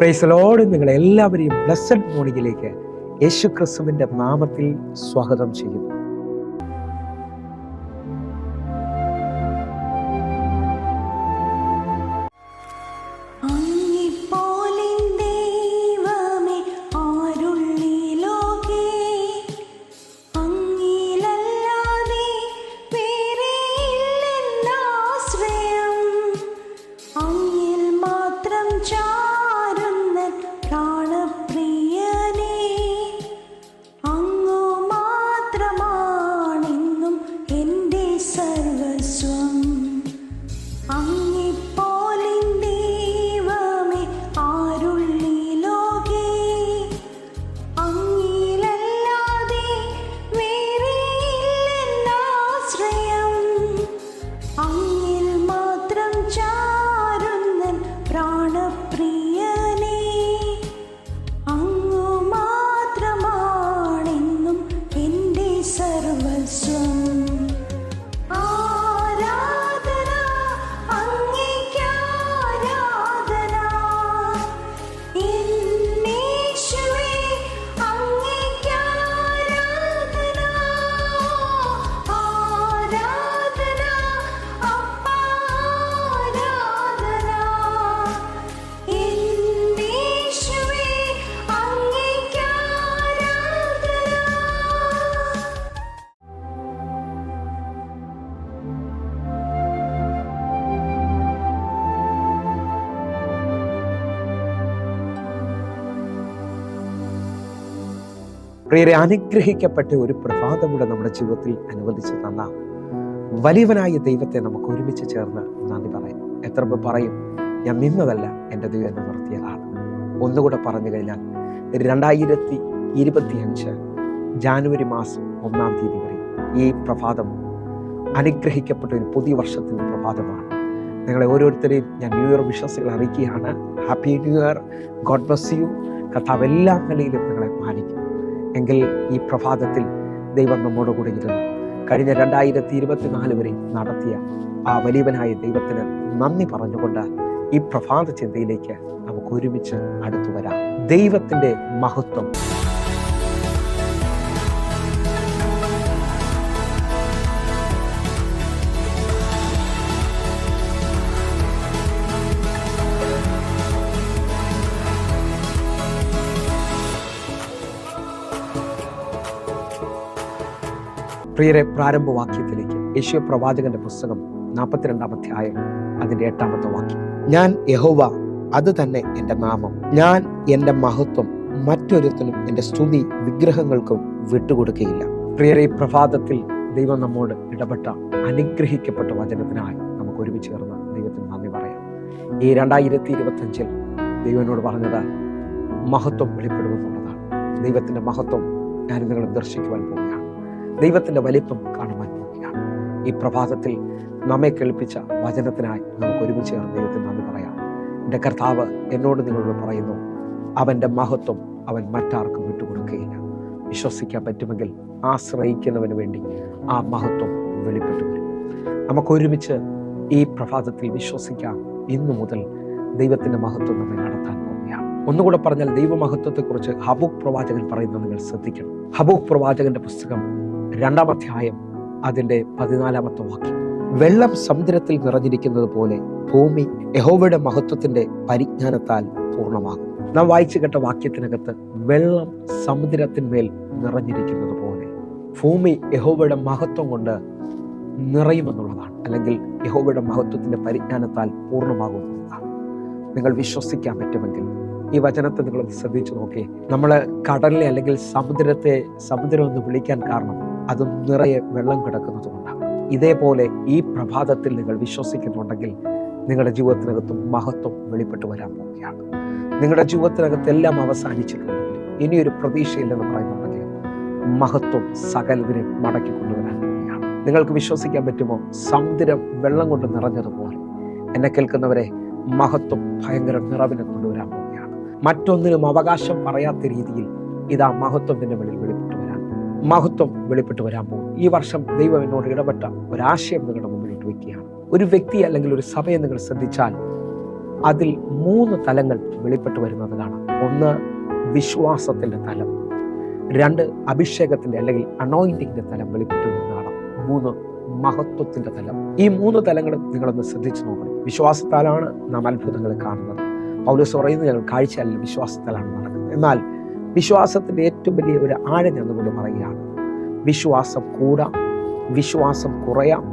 Praise the Lord. നിങ്ങളെല്ലാവരെയും blessed മോർണിംഗിലേക്ക് യേശു ക്രിസ്തുവിൻ്റെ നാമത്തിൽ സ്വാഗതം ചെയ്യുന്നു. പ്രിയരെ, അനുഗ്രഹിക്കപ്പെട്ട ഒരു പ്രഭാതം നമ്മുടെ ജീവിതത്തിൽ അനുവദിച്ച് തന്ന വലിയവനായ ദൈവത്തെ നമുക്ക് ഒരുമിച്ച് ചേർന്ന് നന്ദി പറയാം. എത്ര പേർ പറയും, ഞാൻ നിന്നതല്ല, എൻ്റെ ദൈവം എന്നെ നിർത്തിയതാണ്. ഒന്നുകൂടെ പറഞ്ഞു കഴിഞ്ഞാൽ 2025 ജാനുവരി മാസം 1-ാം തീയതി വരെ ഈ പ്രഭാതം അനുഗ്രഹിക്കപ്പെട്ട ഒരു പുതിയ വർഷത്തിൻ്റെ പ്രഭാതമാണ്. നിങ്ങളെ ഓരോരുത്തരെയും ഞാൻ ന്യൂ ഇയർ വിശ്വാസികൾ അറിയിക്കുകയാണ്. Happy new year. God bless you. കർത്താവ് എല്ലാ നിലയിലും നിങ്ങളെ മാനിക്കും. എങ്കിൽ ഈ പ്രഭാതത്തിൽ ദൈവം നമ്മോട് കൂടെ ഇരുന്നു കഴിഞ്ഞ 2024 വരെ നടത്തിയ ആ വലിയവനായ ദൈവത്തിന് നന്ദി പറഞ്ഞുകൊണ്ട് ഈ പ്രഭാത ചിന്തയിലേക്ക് നമുക്ക് ഒരുമിച്ച് അടുത്തു വരാം. ദൈവത്തിൻ്റെ മഹത്വം. പ്രിയരെ, പ്രാരംഭവാക്യത്തിലേക്ക് യേശയ്യാ പ്രവാചകന്റെ പുസ്തകം 42-ാം അധ്യായം അതിൻ്റെ 8-ാമത്തെ വാക്യം. ഞാൻ യഹോവ, അത് തന്നെ എൻ്റെ നാമം. ഞാൻ എൻ്റെ മഹത്വം മറ്റൊരുത്തനും എൻ്റെ സ്തുതി വിഗ്രഹങ്ങൾക്കും വിട്ടുകൊടുക്കുകയില്ല. പ്രിയരെ, ഈ പ്രഭാതത്തിൽ ദൈവം നമ്മോട് ഇടപെട്ട അനുഗ്രഹിക്കപ്പെട്ട വചനത്തിനായി നമുക്ക് ഒരുമിച്ച് ചേർന്ന് ദൈവത്തിന് നന്ദി പറയാം. ഈ 2025 ദൈവനോട് പറഞ്ഞത് മഹത്വം വെളിപ്പെടുമെന്നുള്ളതാണ്. ദൈവത്തിൻ്റെ മഹത്വം ഞാൻ നിങ്ങളെ ദർശിക്കുവാൻ പോവുകയാണ്. ദൈവത്തിൻ്റെ വലിപ്പം കാണുവാൻ പോവുകയാണ്. ഈ പ്രഭാതത്തിൽ നമ്മെ കേൾപ്പിച്ച വചനത്തിനായി നമുക്ക് ഒരുമിച്ച് ചേർന്ന് ദൈവത്തിന് നന്ദി പറയാം. എൻ്റെ കർത്താവ് എന്നോട് നിങ്ങളോട് പറയുന്നു, അവൻ്റെ മഹത്വം അവൻ മറ്റാർക്കും വിട്ടുകൊടുക്കുകയില്ല. വിശ്വസിക്കാൻ പറ്റുമെങ്കിൽ ആശ്രയിക്കുന്നവന് വേണ്ടി ആ മഹത്വം വെളിപ്പെട്ടു വരും. നമുക്കൊരുമിച്ച് ഈ പ്രഭാതത്തിൽ വിശ്വസിക്കാം. ഇന്നു മുതൽ ദൈവത്തിൻ്റെ മഹത്വം നമ്മെ നടത്താൻ പോവുകയാണ്. ഒന്നുകൂടെ പറഞ്ഞാൽ, ദൈവമഹത്വത്തെക്കുറിച്ച് ഹബൂക്ക് പ്രവാചകൻ പറയുന്നത് നിങ്ങൾ ശ്രദ്ധിക്കണം. ഹബൂക്ക് പ്രവാചകന്റെ പുസ്തകം 2-ാം അധ്യായം അതിൻ്റെ 14-ാമത്തെ വാക്യം. വെള്ളം സമുദ്രത്തിൽ നിറഞ്ഞിരിക്കുന്നത് പോലെ ഭൂമി യഹോവയുടെ മഹത്വത്തിന്റെ പരിജ്ഞാനത്താൽ പൂർണ്ണമാകും. നാം വായിച്ചു കേട്ട വാക്യത്തിനകത്ത് വെള്ളം സമുദ്രത്തിന്മേൽ നിറഞ്ഞിരിക്കുന്നത് പോലെ ഭൂമി യഹോവയുടെ മഹത്വം കൊണ്ട് നിറയുമെന്നുള്ളതാണ്. അല്ലെങ്കിൽ യഹോവയുടെ മഹത്വത്തിന്റെ പരിജ്ഞാനത്താൽ പൂർണ്ണമാകുമെന്നുള്ളതാണ്. നിങ്ങൾ വിശ്വസിക്കാൻ പറ്റുമെങ്കിൽ ഈ വചനത്തെ നിങ്ങൾ ശ്രദ്ധിച്ചു നോക്കി. നമ്മൾ കടലിനെ അല്ലെങ്കിൽ സമുദ്രം എന്ന് വിളിക്കാൻ കാരണം അത് നിറയെ വെള്ളം കിടക്കുന്നത് കൊണ്ടാണ്. ഇതേപോലെ ഈ പ്രഭാതത്തിൽ നിങ്ങൾ വിശ്വസിക്കുന്നുണ്ടെങ്കിൽ നിങ്ങളുടെ ജീവിതത്തിനകത്തും മഹത്വം വെളിപ്പെട്ട് വരാൻ പോവുകയാണ്. നിങ്ങളുടെ ജീവിതത്തിനകത്ത് എല്ലാം അവസാനിച്ചിട്ടുണ്ടെങ്കിൽ, ഇനിയൊരു പ്രതീക്ഷയില്ലെന്ന് പറയുന്നുണ്ടെങ്കിൽ, മഹത്വം സകലതിനെ മടക്കി കൊണ്ടുവരാൻ പോവുകയാണ്. നിങ്ങൾക്ക് വിശ്വസിക്കാൻ പറ്റുമോ? സമുദ്രം വെള്ളം കൊണ്ട് നിറഞ്ഞതുപോലെ എന്നെ കേൾക്കുന്നവരെ, മഹത്വം ഭയങ്കര നിറവിനെ കൊണ്ടുവരാൻ പോവുകയാണ്. മറ്റൊന്നിനും അവകാശം പറയാത്ത രീതിയിൽ ഇതാ മഹത്വത്തിന്റെ വെളിയിൽ മഹത്വം വെളിപ്പെട്ട് വരാൻ പോകും. ഈ വർഷം ദൈവം എന്നോട് ഇടപെട്ട ഒരാശയം നിങ്ങളുടെ മുമ്പിൽ ഇട്ട് വയ്ക്കുകയാണ്. ഒരു വ്യക്തി അല്ലെങ്കിൽ ഒരു സഭയെ നിങ്ങൾ ശ്രദ്ധിച്ചാൽ അതിൽ 3 തലങ്ങൾ വെളിപ്പെട്ട് വരുന്നത് കാണാം. 1 വിശ്വാസത്തിൻ്റെ തലം, 2 അഭിഷേകത്തിൻ്റെ അല്ലെങ്കിൽ അനോയിന്റിങ്ങിൻ്റെ തലം വെളിപ്പെട്ട് വരുന്നത് കാണാം, 3 മഹത്വത്തിൻ്റെ തലം. ഈ 3 തലങ്ങളും നിങ്ങളൊന്ന് ശ്രദ്ധിച്ചു നോക്കണം. വിശ്വാസത്താലാണ് നാം അത്ഭുതങ്ങൾ കാണുന്നത്. പൗലോസ് പറയുന്നത് ഞങ്ങൾ കാഴ്ചയല്ല വിശ്വാസത്താലാണ് നടക്കുന്നത്. എന്നാൽ വിശ്വാസത്തിൻ്റെ ഏറ്റവും വലിയ ഒരു ആഴം എന്നുകൊണ്ട് പറയുകയാണ്, വിശ്വാസം കൂടാം, വിശ്വാസം കുറയാം,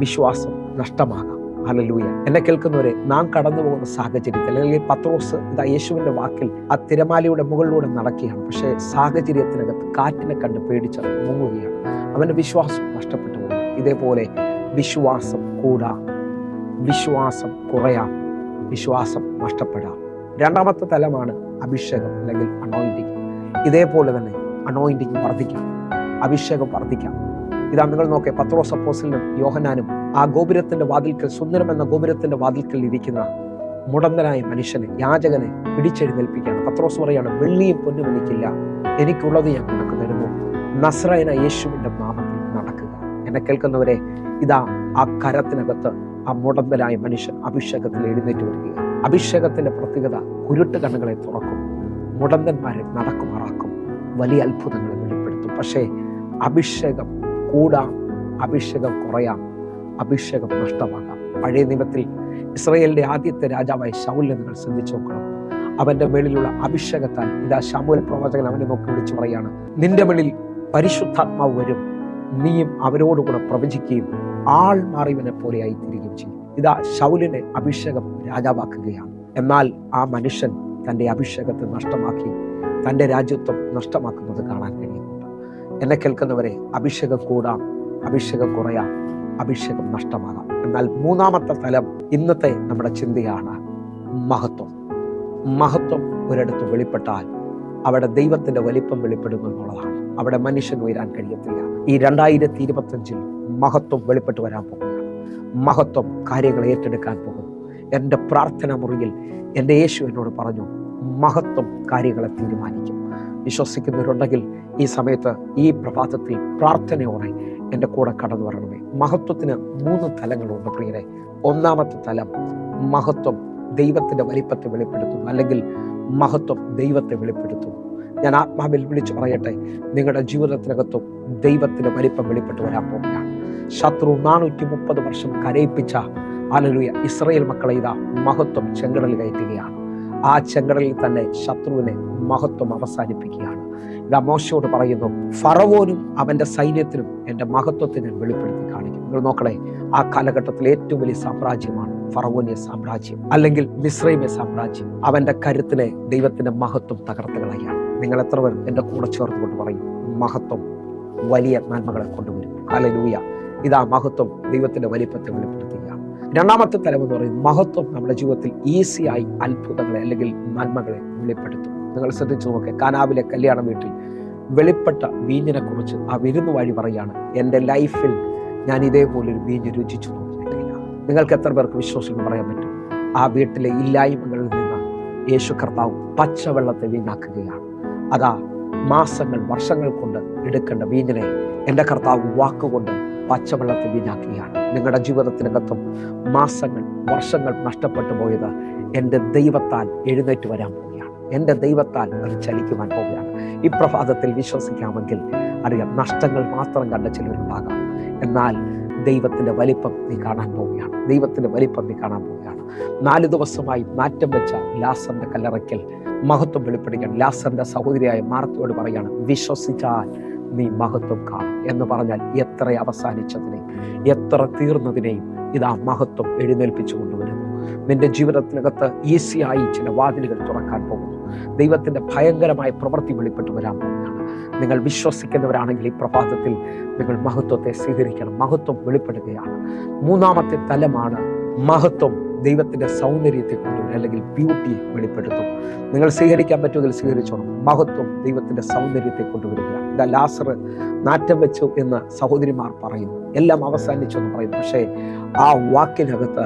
വിശ്വാസം നഷ്ടമാകാം. ഹല്ലേലൂയ. എന്നെ കേൾക്കുന്നവരെ, നാം കടന്നു പോകുന്ന സാഹചര്യത്തിൽ അല്ലെങ്കിൽ പത്രോസ് ഇതാ യേശുവിൻ്റെ വാക്കിൽ ആ തിരമാലയുടെ മുകളിലൂടെ നടക്കുകയാണ്. പക്ഷേ സാഹചര്യത്തിനകത്ത് കാറ്റിനെ കണ്ട് പേടിച്ച് മുങ്ങുകയാണ്. അവൻ്റെ വിശ്വാസം നഷ്ടപ്പെട്ടു പോകും. ഇതേപോലെ വിശ്വാസം കൂടാം, വിശ്വാസം കുറയാം, വിശ്വാസം നഷ്ടപ്പെടാം. 2ാമത്തെ തലമാണ് അഭിഷേകം അല്ലെങ്കിൽ അനോയിന്റിങ്. ഇതേപോലെ തന്നെ അനോയിന്റിങ് വർദ്ധിക്കാം, അഭിഷേകം വർദ്ധിക്കാം. ഇതാ നിങ്ങൾ നോക്കേ, പത്രോസ് അപ്പോസ്തലനും യോഹന്നാനും ആ ഗോപുരത്തിന്റെ വാതിൽക്കൽ, സുന്ദരം എന്ന ഗോപുരത്തിന്റെ വാതിൽക്കൽ ഇരിക്കുന്ന മുടന്തനായ മനുഷ്യനെ, യാചകനെ പിടിച്ചെഴുന്നേൽപ്പിക്കുകയാണ്. പത്രോസ് പറയാണ്, വെള്ളിയും പൊന്നും എനിക്കില്ല, എനിക്കുള്ളത് ഞാൻ നിനക്ക് തരുന്നു, നസ്രായനായ യേശുവിന്റെ നാമത്തിൽ നടക്കുക. എന്നെ കേൾക്കുന്നവരെ, ഇതാ ആ കരത്തിനകത്ത് ആ മുടന്തനായ മനുഷ്യൻ അഭിഷേകത്തിൽ എഴുന്നേറ്റ് വരികയാണ്. അഭിഷേകത്തിന്റെ പ്രത്യേകത കുരുട്ട് കണ്ണുകളെ തുറക്കും, മുടന്തന്മാരെ നടക്കുമാറാക്കും, വലിയ അത്ഭുതങ്ങളെ വെളിപ്പെടുത്തും. പക്ഷേ അഭിഷേകം കൂടാം, അഭിഷേകം കുറയാം, അഭിഷേകം നഷ്ടമാകാം. പഴയ നിയമത്തിൽ ഇസ്രായേലിന്റെ ആദ്യത്തെ രാജാവായ ശൗലിനെ നിങ്ങൾ ശ്രദ്ധിച്ചു നോക്കണം. അവന്റെ മേളിലുള്ള അഭിഷേകത്താൽ ഇതാ ശമൂവേൽ പ്രവാചകൻ അവനെ നോക്കി വിളിച്ചു പറയാണ്, നിന്റെ മേളിൽ പരിശുദ്ധാത്മാവ് വരും, നീയും അവരോടുകൂടെ പ്രവചിക്കുകയും ആൾ മാറിയവനെ പോലെയായി തിരികെയും ചെയ്യും. ഇതാ ശൗലിനെ അഭിഷേകം രാജാവാക്കുകയാണ്. എന്നാൽ ആ മനുഷ്യൻ തൻ്റെ അഭിഷേകത്തെ നഷ്ടമാക്കി തൻ്റെ രാജ്യത്വം നഷ്ടമാക്കുന്നത് കാണാൻ കഴിയുന്നുണ്ട്. എന്നെ കേൾക്കുന്നവരെ, അഭിഷേകം കൂടാം, അഭിഷേകം കുറയാം, അഭിഷേകം നഷ്ടമാകാം. എന്നാൽ 3ാമത്തെ തലം ഇന്നത്തെ നമ്മുടെ ചിന്തയാണ് മഹത്വം. മഹത്വം ഒരിടത്ത് വെളിപ്പെട്ടാൽ അവിടെ ദൈവത്തിന്റെ വലിപ്പം വെളിപ്പെടുന്നു എന്നുള്ളതാണ്. അവിടെ മനുഷ്യൻ ഉയരാൻ കഴിയത്തില്ല. ഈ 2025 മഹത്വം വെളിപ്പെട്ട് വരാൻ പോകുകയാണ്. മഹത്വം കാര്യങ്ങൾ ഏറ്റെടുക്കാൻ പോകുന്നു. എൻ്റെ പ്രാർത്ഥന മുറിയിൽ എൻ്റെ യേശു എന്നോട് പറഞ്ഞു, മഹത്വം കാര്യങ്ങളെ തീരുമാനിക്കും. വിശ്വസിക്കുന്നവരുണ്ടെങ്കിൽ ഈ സമയത്ത്, ഈ പ്രഭാതത്തിൽ പ്രാർത്ഥനയോടെ എൻ്റെ കൂടെ കടന്നു വരണമേ. മഹത്വത്തിന് 3 തലങ്ങളുണ്ട് പ്രിയരെ. 1ാമത്തെ തലം മഹത്വം ദൈവത്തിൻ്റെ വലിപ്പത്തെ വെളിപ്പെടുത്തുന്നു, അല്ലെങ്കിൽ മഹത്വം ദൈവത്തെ വെളിപ്പെടുത്തുന്നു. ഞാൻ ആത്മാവിൽ വിളിച്ചു പറയട്ടെ, നിങ്ങളുടെ ജീവിതത്തിനകത്തും ദൈവത്തിൻ്റെ വലിപ്പം വെളിപ്പെട്ട് വരാൻ പോവുകയാണ്. ശത്രു 430 വർഷം കരയിപ്പിച്ച ഹല്ലേലൂയ ഇസ്രായേൽ മക്കളെ ഇതാ മഹത്വം ചെങ്കടൽ കയറ്റുകയാണ്. ആ ചെങ്കടലിൽ തന്നെ ശത്രുവിനെ മഹത്വം അവസാനിപ്പിക്കുകയാണ്. ഇതാ മോശയോട് പറയുന്നു, ഫറവോനും അവന്റെ സൈന്യത്തിനും എൻ്റെ മഹത്വത്തെ ഞാൻ വെളിപ്പെടുത്തി കാണിക്കും. നിങ്ങൾ നോക്കണേ, ആ കാലഘട്ടത്തിൽ ഏറ്റവും വലിയ സാമ്രാജ്യമാണ് ഫറവോനിയ സാമ്രാജ്യം, അല്ലെങ്കിൽ മിസ്രൈമ്യ സാമ്രാജ്യം. അവന്റെ കരുത്തിനെ ദൈവത്തിന്റെ മഹത്വം തകർത്ത് കളയാണ്. നിങ്ങൾ എത്ര പേർ എൻ്റെ കൂടെ ചേർത്തുകൊണ്ട് പറയും, മഹത്വം വലിയ നന്മകളെ കൊണ്ടുവരും. ഹല്ലേലൂയ. ഇതാ മഹത്വം ദൈവത്തിന്റെ വലിപ്പത്തെ വെളിപ്പെടുത്തുകയാണ്. 2ാമത്തെ തലം എന്ന് പറയുന്നത് മഹത്വം നമ്മുടെ ജീവിതത്തിൽ ഈസിയായി അത്ഭുതങ്ങളെ അല്ലെങ്കിൽ നന്മകളെ വെളിപ്പെടുത്തും. നിങ്ങൾ ശ്രദ്ധിച്ചു നോക്കുക, കാനാവിലെ കല്യാണ വീട്ടിൽ വെളിപ്പെട്ട വീഞ്ഞിനെ കുറിച്ച് ആ വിരുന്ന് വഴി പറയാണ്, എൻ്റെ ലൈഫിൽ ഞാൻ ഇതേപോലൊരു വീഞ്ഞ് രുചിച്ചു നോക്കിയിട്ടില്ല. നിങ്ങൾക്ക് എത്ര പേർക്ക് വിശ്വസിച്ച് പറയാൻ പറ്റും? ആ വീട്ടിലെ ഇല്ലായ്മകളിൽ നിന്ന് യേശു കർത്താവ് പച്ചവെള്ളത്തെ വീഞ്ഞാക്കുകയാണ്. അതാ മാസങ്ങൾ വർഷങ്ങൾ കൊണ്ട് എടുക്കേണ്ട വീഞ്ഞിനെ എൻ്റെ കർത്താവ് വാക്കുകൊണ്ട് പച്ചവെള്ളത്തെ വീഞ്ഞാക്കുകയാണ്. നിങ്ങളുടെ ജീവിതത്തിനകത്തും മാസങ്ങൾ വർഷങ്ങൾ നഷ്ടപ്പെട്ടു പോയത് എൻ്റെ ദൈവത്താൽ എഴുന്നേറ്റ് വരാൻ പോവുകയാണ്. എൻ്റെ ദൈവത്താൽ അത് ചലിക്കുവാൻ പോവുകയാണ്. ഈ പ്രഭാതത്തിൽ വിശ്വസിക്കാമെങ്കിൽ അറിയാം, നഷ്ടങ്ങൾ മാത്രം കണ്ട ചിലരുണ്ടാകാം, എന്നാൽ ദൈവത്തിൻ്റെ വലിപ്പം നീ കാണാൻ പോവുകയാണ്. ദൈവത്തിൻ്റെ വലിപ്പം നീ കാണാൻ പോവുകയാണ്. 4 ദിവസമായി മാറ്റം വെച്ച ലാസറിന്റെ കല്ലറയ്ക്കൽ മഹത്വം വെളിപ്പെടുകയാണ്. ലാസറിന്റെ സഹോദരിയായ മാർത്തയോട് പറയാണ്, വിശ്വസിച്ചാൽ നീ മഹത്വം കാണും എന്ന് പറഞ്ഞാൽ എത്ര അവസാനിച്ചതിനെയും എത്ര തീർന്നതിനെയും ഇതാ മഹത്വം എഴുന്നേൽപ്പിച്ചു കൊണ്ടുവരുന്നു. നിന്റെ ജീവിതത്തിനകത്ത് ഈസിയായി ചില വാതിലുകൾ തുറക്കാൻ പോകുന്നു. ദൈവത്തിന്റെ ഭയങ്കരമായ പ്രവൃത്തി വെളിപ്പെട്ടു വരാൻ പോകുകയാണ്. നിങ്ങൾ വിശ്വസിക്കുന്നവരാണെങ്കിൽ ഈ പ്രഭാതത്തിൽ നിങ്ങൾ മഹത്വത്തെ സ്വീകരിക്കണം. മഹത്വം വെളിപ്പെടുകയാണ്. 3ാമത്തെ തലമാണ് മഹത്വം ദൈവത്തിന്റെ സൗന്ദര്യത്തെ കൊണ്ടുവരും, അല്ലെങ്കിൽ ബ്യൂട്ടി വെളിപ്പെടുത്തും. നിങ്ങൾ സ്വീകരിക്കാൻ പറ്റുമെങ്കിൽ സ്വീകരിച്ചോണം. മഹത്വം ദൈവത്തിന്റെ സൗന്ദര്യത്തെ കൊണ്ടുവരികയാണ്. ഇതാ ലാസർ നാറ്റം വെച്ചു എന്ന് സഹോദരിമാർ പറയുന്നു, എല്ലാം അവസാനിച്ചു എന്ന് പറയുന്നു. പക്ഷേ ആ വാക്കിനകത്ത്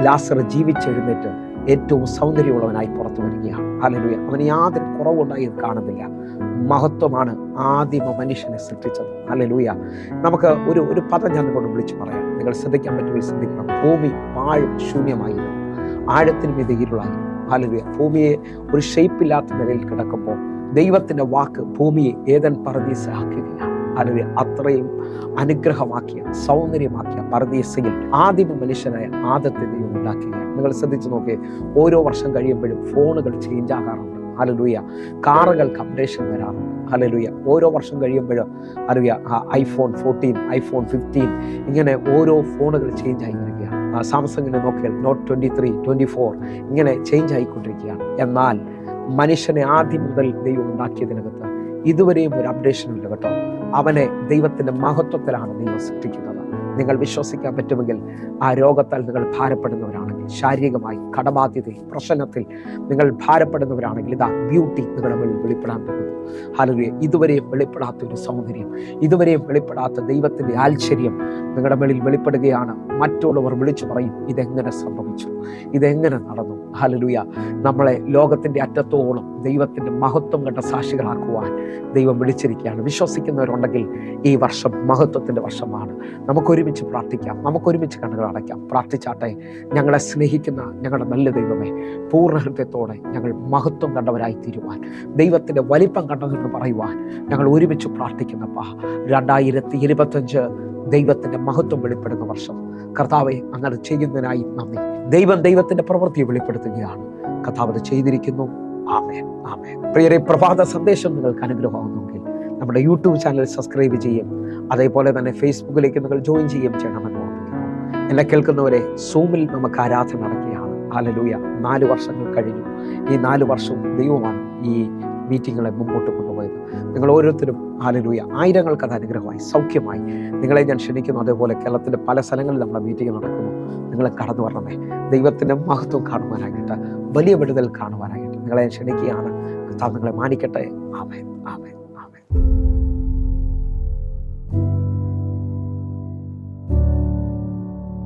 ലാസർ ജീവിച്ചെഴുന്നേറ്റ് ഏറ്റവും സൗന്ദര്യമുള്ളവനായി പുറത്തു വരികയാണ്. ഹല്ലേലൂയ. അവന് യാതൊരു കുറവുണ്ടായി കാണുന്നില്ല. മഹത്വമാണ് ആദിമ മനുഷ്യനെ സൃഷ്ടിച്ചത്. ഹല്ലേലൂയ. നമുക്ക് ഒരു പദം ഞാൻ കൊണ്ട് വിളിച്ചു പറയാം. നിങ്ങൾ ശ്രദ്ധിക്കാൻ പറ്റുമെങ്കിൽ ശ്രദ്ധിക്കണം. ഭൂമി പാഴും ശൂന്യമായിരുന്നു. ആഴത്തിന് മീതെ ഇരുളായി. ഹല്ലേലൂയ. ഭൂമിയെ ഒരു ഷേപ്പില്ലാത്ത നിലയിൽ കിടക്കുമ്പോൾ ദൈവത്തിന്റെ വാക്ക് ഭൂമിയെ ഏദൻ പർദീസ ആക്കുകയാണ്. ഹല്ലേലൂയ. അത്രയും അനുഗ്രഹമാക്കിയ സൗന്ദര്യമാക്കിയ പർദീസയിൽ ആദിമ മനുഷ്യനായ ആദത്തെ ദൈവം ഉണ്ടാക്കുകയാണ്. നിങ്ങൾ ശ്രദ്ധിച്ചു നോക്കിയേ, ഓരോ വർഷം കഴിയുമ്പോഴും ഫോണുകൾ ചേഞ്ച് ആകാറുണ്ട്. ഹല്ലേലൂയ. കാറുകൾക്ക് അപ്ഡേഷൻ വരാറുണ്ട്. ഹല്ലേലൂയ. ഓരോ വർഷം കഴിയുമ്പോഴും ഹല്ലേലൂയ iPhone 14, iPhone 15 ഇങ്ങനെ ഓരോ ഫോണുകൾ ചേഞ്ച് ആയി വരികയാണ്. സാംസങ്ങിനെ നോക്കിയാൽ നോട്ട് 23, 24 ഇങ്ങനെ ചേഞ്ച് ആയിക്കൊണ്ടിരിക്കുകയാണ്. എന്നാൽ മനുഷ്യനെ ആദ്യം മുതൽ ദൈവം ഉണ്ടാക്കിയതിനകത്ത് ഇതുവരെയും ഒരു അപ്ഡേഷൻ ഇല്ല കേട്ടോ. അവനെ ദൈവത്തിന്റെ മഹത്വത്തിലാണ് ദൈവം സൃഷ്ടിക്കുന്നത്. നിങ്ങൾ വിശ്വസിക്കാൻ പറ്റുമെങ്കിൽ ആ രോഗത്താൽ നിങ്ങൾ ഭാരപ്പെടുന്നവരാണെങ്കിൽ, ശാരീരികമായി കടബാധ്യതയിൽ പ്രശ്നത്തിൽ നിങ്ങൾ ഭാരപ്പെടുന്നവരാണെങ്കിൽ, ഇതാ ബ്യൂട്ടി നിങ്ങളുടെ മുന്നിൽ വെളിപ്പെടാൻ പോകുന്നു. ഹല്ലേലൂയ. ഇതുവരെയും വെളിപ്പെടാത്ത ഒരു സൗന്ദര്യം, ഇതുവരെയും വെളിപ്പെടാത്ത ദൈവത്തിന്റെ ആശ്ചര്യം നിങ്ങളുടെ മുന്നിൽ വെളിപ്പെടുകയാണ്. മറ്റുള്ളവർ വിളിച്ചു പറയും, ഇതെങ്ങനെ സംഭവിച്ചു, ഇതെങ്ങനെ നടന്നു. ഹല്ലേലൂയ. നമ്മളെ ലോകത്തിന്റെ അറ്റത്തോളം ദൈവത്തിന്റെ മഹത്വം കണ്ട സാക്ഷികളാക്കുവാൻ ദൈവം വിളിച്ചിരിക്കുകയാണ്. വിശ്വസിക്കുന്നവരുണ്ടെങ്കിൽ ഈ വർഷം മഹത്വത്തിന്റെ വർഷമാണ്. നമുക്കൊരുമിച്ച് പ്രാർത്ഥിക്കാം, നമുക്കൊരുമിച്ച് കണ്ണുകൾ അടയ്ക്കാം. പ്രാർത്ഥിച്ചാട്ടെ. ഞങ്ങളെ സ്നേഹിക്കുന്ന ഞങ്ങളുടെ നല്ല ദൈവമേ, പൂർണ്ണ ഹൃദയത്തോടെ ഞങ്ങൾ മഹത്വം കണ്ടവരായി തീരുവാൻ, ദൈവത്തിന്റെ വലിപ്പം കണ്ടതെന്ന് പറയുവാൻ ഞങ്ങൾ ഒരുമിച്ച് പ്രാർത്ഥിക്കുന്നപ്പാ. 2025 ദൈവത്തിന്റെ മഹത്വം വെളിപ്പെടുന്ന വർഷം. കർത്താവെ, അങ്ങനെ ചെയ്യുന്നതിനായി നന്ദി. ദൈവത്തിന്റെ പ്രവൃത്തിയെ വെളിപ്പെടുത്തുകയാണ്. കർത്താവ് അത് ചെയ്തിരിക്കുന്നു. ആമേൻ, ആമേൻ. പ്രിയരെ, പ്രഭാത സന്ദേശം നിങ്ങൾക്ക് അനുഗ്രഹമാകുന്നെങ്കിൽ നമ്മുടെ യൂട്യൂബ് ചാനൽ സബ്സ്ക്രൈബ് ചെയ്യും, അതേപോലെ തന്നെ ഫേസ്ബുക്കിലേക്ക് നിങ്ങൾ ജോയിൻ ചെയ്യണമെന്ന് ഓർമ്മിക്കുന്നു. എന്നെ കേൾക്കുന്നവരെ, സൂമിൽ നമുക്ക് ആരാധന നടക്കുകയാണ്. ഹല്ലേലൂയ. 4 വർഷങ്ങൾ കഴിഞ്ഞു. ഈ 4 വർഷവും ദൈവമാണ് ഈ മീറ്റിങ്ങുകളെ മുമ്പോട്ട് കൊണ്ടുപോയത്. നിങ്ങൾ ഓരോരുത്തരും ഹല്ലേലൂയ ആയിരങ്ങൾക്ക് അത് അനുഗ്രഹമായി, സൗഖ്യമായി. നിങ്ങളെ ഞാൻ ക്ഷണിക്കുന്നു. അതേപോലെ കേരളത്തിൻ്റെ പല സ്ഥലങ്ങളിൽ നമ്മുടെ മീറ്റിംഗ് നടക്കുന്നു. നിങ്ങൾ കടന്നു വരണമേ. ദൈവത്തിൻ്റെ മഹത്വം കാണുവാനായിട്ട്, വലിയ വിടുതൽ കാണുവാനായിട്ട് നിങ്ങളെ ക്ഷണിക്കുകയാണ്. കർത്താവ് നിങ്ങളെ മാനിക്കട്ടെ. ആമേൻ, ആമേൻ.